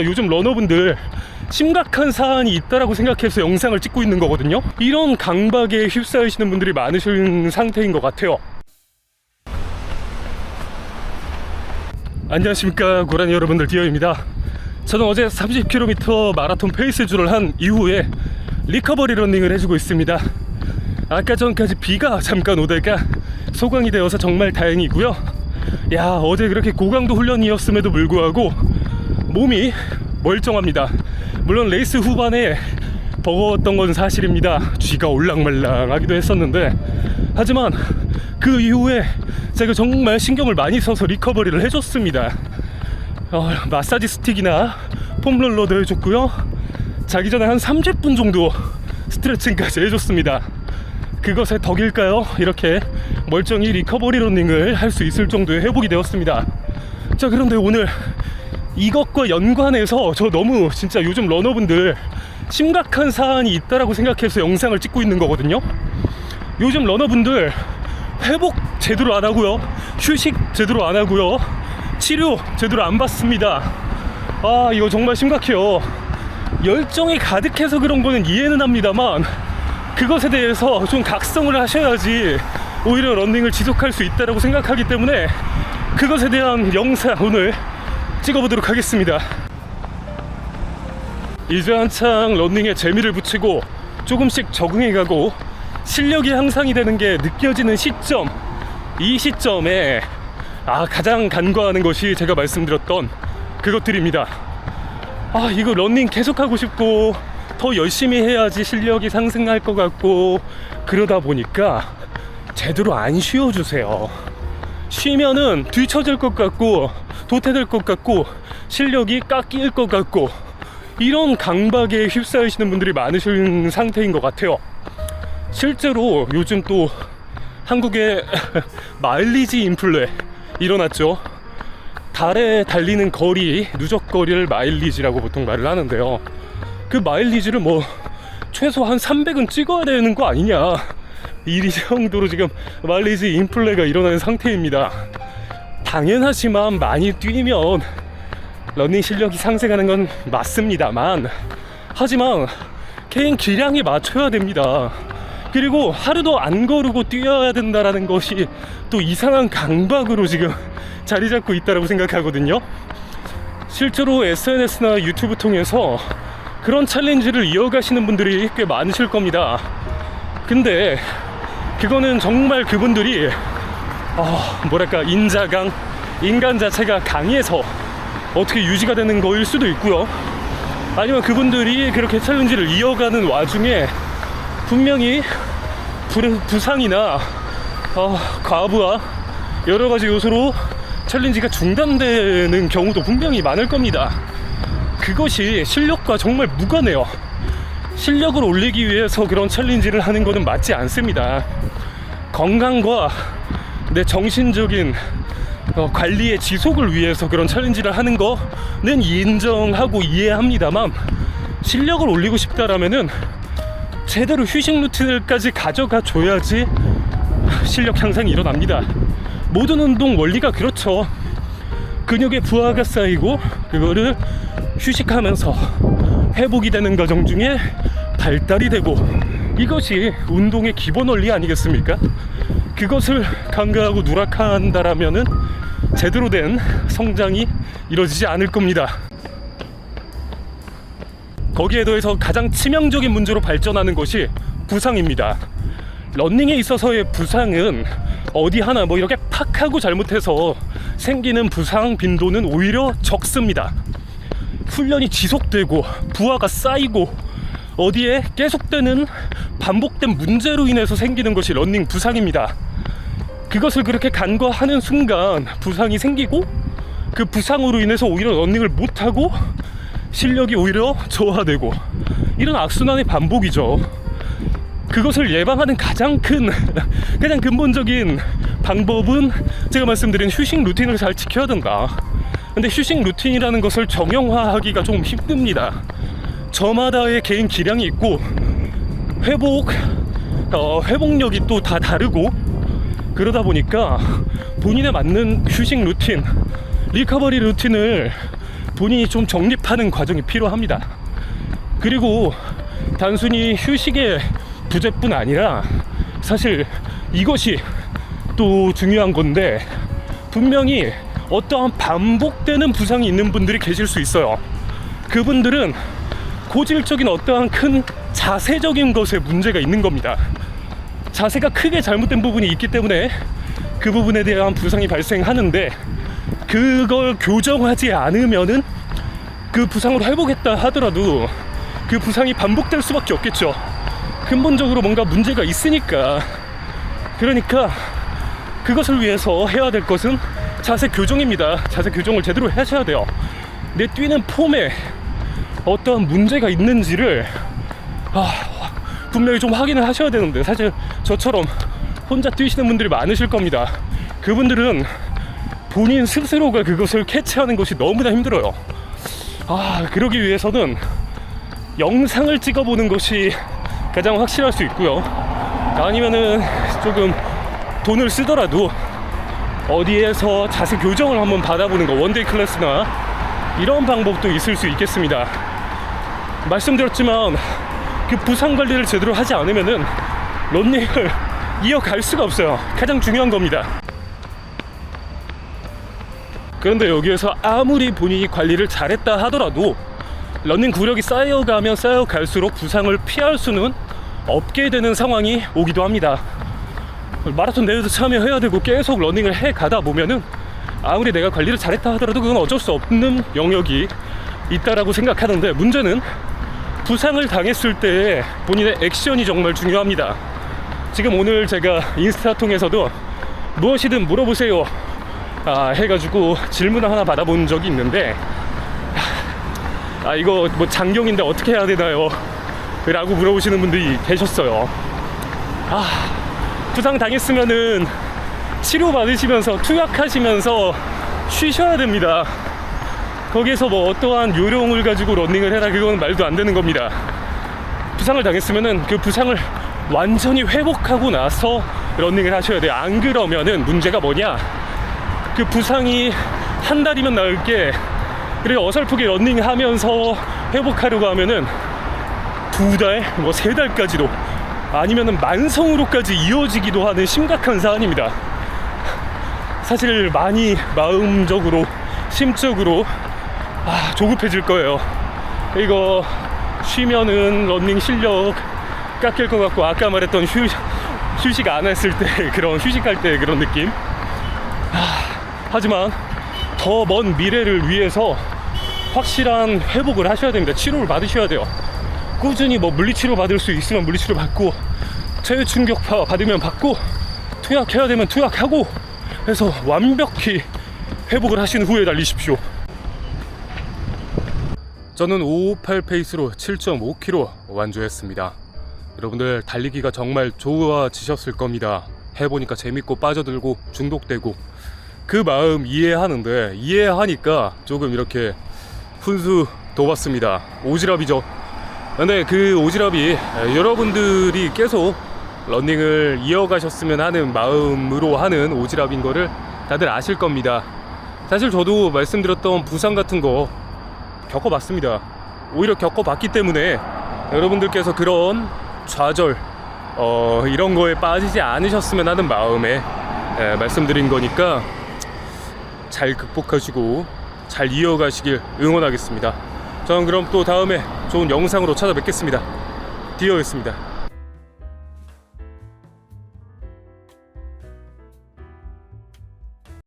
요즘 러너분들 심각한 사안이 있다라고 생각해서 영상을 찍고 있는 거거든요. 이런 강박에 휩싸이시는 분들이 많으신 상태인 것 같아요. 안녕하십니까 고라니 여러분들, 디어입니다. 저는 어제 30km 마라톤 페이스주를 한 이후에 리커버리 러닝을 해주고 있습니다. 아까 전까지 비가 잠깐 오다가 소강이 되어서 정말 다행이고요. 야, 어제 그렇게 고강도 훈련이었음에도 불구하고 몸이 멀쩡합니다. 물론 레이스 후반에 버거웠던 건 사실입니다. 쥐가 올랑말랑하기도 했었는데, 하지만 그 이후에 제가 정말 신경을 많이 써서 리커버리를 해줬습니다. 마사지 스틱이나 폼롤러도 해줬고요. 자기 전에 한 30분 정도 스트레칭까지 해줬습니다. 그것의 덕일까요? 이렇게 멀쩡히 리커버리 러닝을 할 수 있을 정도의 회복이 되었습니다. 자, 그런데 오늘 이것과 연관해서 저 너무 진짜 요즘 러너분들 심각한 사안이 있다라고 생각해서 영상을 찍고 있는 거거든요. 요즘 러너분들 회복 제대로 안 하고요, 휴식 제대로 안 하고요, 치료 제대로 안 받습니다. 아, 이거 정말 심각해요. 열정이 가득해서 그런 거는 이해는 합니다만, 그것에 대해서 좀 각성을 하셔야지 오히려 러닝을 지속할 수 있다고 생각하기 때문에 그것에 대한 영상 오늘 찍어보도록 하겠습니다. 이제 한창 러닝에 재미를 붙이고 조금씩 적응해가고 실력이 향상이 되는 게 느껴지는 시점, 이 시점에 가장 간과하는 것이 제가 말씀드렸던 그것들입니다. 이거 러닝 계속하고 싶고 더 열심히 해야지 실력이 상승할 것 같고, 그러다 보니까 제대로 안 쉬어주세요. 쉬면은 뒤처질 것 같고 도태될 것 같고 실력이 깎일 것 같고, 이런 강박에 휩싸이시는 분들이 많으신 상태인 것 같아요. 실제로 요즘 또 한국에 마일리지 인플레 일어났죠. 달에 달리는 거리, 누적거리를 마일리지라고 보통 말을 하는데요. 그 마일리지를 뭐 최소 한 300은 찍어야 되는 거 아니냐, 이 정도로 지금 마일리지 인플레가 일어나는 상태입니다. 당연하지만 많이 뛰면 러닝 실력이 상승하는 건 맞습니다만, 하지만 개인 기량에 맞춰야 됩니다. 그리고 하루도 안 거르고 뛰어야 된다라는 것이 또 이상한 강박으로 지금 자리 잡고 있다고 생각하거든요. 실제로 SNS나 유튜브 통해서 그런 챌린지를 이어가시는 분들이 꽤 많으실 겁니다. 근데 그거는 정말 그분들이 뭐랄까, 인간 자체가 강해서 어떻게 유지가 되는 거일 수도 있고요. 아니면 그분들이 그렇게 챌린지를 이어가는 와중에 분명히 부상이나 과부하 여러 가지 요소로 챌린지가 중단되는 경우도 분명히 많을 겁니다. 그것이 실력과 정말 무관해요. 실력을 올리기 위해서 그런 챌린지를 하는 것은 맞지 않습니다. 건강과 내 정신적인 관리의 지속을 위해서 그런 챌린지를 하는 거는 인정하고 이해합니다만, 실력을 올리고 싶다라면은 제대로 휴식 루틴을까지 가져가 줘야지 실력 향상이 일어납니다. 모든 운동 원리가 그렇죠. 근육의 부하가 쌓이고 그거를 휴식하면서 회복이 되는 과정 중에 발달이 되고, 이것이 운동의 기본 원리 아니겠습니까? 그것을 간과하고 누락한다라면은 제대로 된 성장이 이루어지지 않을 겁니다. 거기에 더해서 가장 치명적인 문제로 발전하는 것이 부상입니다. 러닝에 있어서의 부상은 어디 하나 뭐 이렇게 팍 하고 잘못해서 생기는 부상 빈도는 오히려 적습니다. 훈련이 지속되고 부하가 쌓이고 어디에 계속되는 반복된 문제로 인해서 생기는 것이 러닝 부상입니다. 그것을 그렇게 간과하는 순간 부상이 생기고, 그 부상으로 인해서 오히려 러닝을 못하고 실력이 오히려 저하되고, 이런 악순환의 반복이죠. 그것을 예방하는 가장 근본적인 방법은 제가 말씀드린 휴식 루틴을 잘 지켜야 된다. 근데 휴식 루틴이라는 것을 정형화하기가 좀 힘듭니다. 저마다의 개인 기량이 있고 회복력이 또 다 다르고, 그러다 보니까 본인에 맞는 휴식 루틴, 리커버리 루틴을 본인이 좀 정립하는 과정이 필요합니다. 그리고 단순히 휴식의 부재뿐 아니라 사실 이것이 또 중요한 건데, 분명히 어떠한 반복되는 부상이 있는 분들이 계실 수 있어요. 그분들은 고질적인 어떠한 큰 자세적인 것에 문제가 있는 겁니다. 자세가 크게 잘못된 부분이 있기 때문에 그 부분에 대한 부상이 발생하는데, 그걸 교정하지 않으면은 그 부상으로 회복했다 하더라도 그 부상이 반복될 수밖에 없겠죠. 근본적으로 뭔가 문제가 있으니까. 그러니까 그것을 위해서 해야 될 것은 자세 교정입니다. 자세 교정을 제대로 하셔야 돼요. 내 뛰는 폼에 어떠한 문제가 있는지를 분명히 좀 확인을 하셔야 되는데, 사실 저처럼 혼자 뛰시는 분들이 많으실 겁니다. 그분들은 본인 스스로가 그것을 캐치하는 것이 너무나 힘들어요. 그러기 위해서는 영상을 찍어보는 것이 가장 확실할 수 있고요. 아니면은 조금 돈을 쓰더라도 어디에서 자세 교정을 한번 받아보는 거, 원데이 클래스나 이런 방법도 있을 수 있겠습니다. 말씀드렸지만 그 부상 관리를 제대로 하지 않으면은 런닝을 이어갈 수가 없어요. 가장 중요한 겁니다. 그런데 여기에서 아무리 본인이 관리를 잘했다 하더라도 런닝 구력이 쌓여가면 쌓여갈수록 부상을 피할 수는 없게 되는 상황이 오기도 합니다. 마라톤 대회도 참여해야 되고 계속 러닝을 해 가다 보면은 아무리 내가 관리를 잘했다 하더라도 그건 어쩔 수 없는 영역이 있다라고 생각하는데, 문제는 부상을 당했을 때 본인의 액션이 정말 중요합니다. 지금 오늘 제가 인스타 통해서도 무엇이든 물어보세요 해가지고 질문을 하나 받아본 적이 있는데, 이거 뭐 장경인데 어떻게 해야 되나요? 라고 물어보시는 분들이 계셨어요. 부상 당했으면은 치료 받으시면서 투약하시면서 쉬셔야 됩니다. 거기에서 뭐 어떠한 요령을 가지고 러닝을 해라, 그건 말도 안 되는 겁니다. 부상을 당했으면은 그 부상을 완전히 회복하고 나서 러닝을 하셔야 돼요. 안 그러면은 문제가 뭐냐, 그 부상이 한 달이면 나을 게, 그리고 어설프게 러닝하면서 회복하려고 하면은 2달, 뭐 3달까지도, 아니면은 만성으로까지 이어지기도 하는 심각한 사안입니다. 사실 많이 마음적으로, 심적으로 조급해질 거예요. 이거 쉬면은 러닝 실력 깎일 것 같고, 아까 말했던 휴식 안 했을 때 그런, 휴식할 때 그런 느낌. 하지만 더 먼 미래를 위해서 확실한 회복을 하셔야 됩니다. 치료를 받으셔야 돼요. 꾸준히 뭐 물리치료 받을 수 있으면 물리치료 받고, 체외충격파 받으면 받고, 투약해야 되면 투약하고 해서 완벽히 회복을 하신 후에 달리십시오. 저는 558 페이스로 7.5km 완주했습니다. 여러분들 달리기가 정말 좋아지셨을 겁니다. 해보니까 재밌고 빠져들고 중독되고, 그 마음 이해하는데, 이해하니까 조금 이렇게 훈수 둬봤습니다. 오지랖이죠. 근데 그 오지랖이 여러분들이 계속 러닝을 이어가셨으면 하는 마음으로 하는 오지랖인 거를 다들 아실 겁니다. 사실 저도 말씀드렸던 부상 같은 거 겪어봤습니다. 오히려 겪어봤기 때문에 여러분들께서 그런 좌절 이런 거에 빠지지 않으셨으면 하는 마음에 말씀드린 거니까 잘 극복하시고 잘 이어가시길 응원하겠습니다. 저는 그럼 또 다음에 좋은 영상으로 찾아뵙겠습니다. 디어였습니다.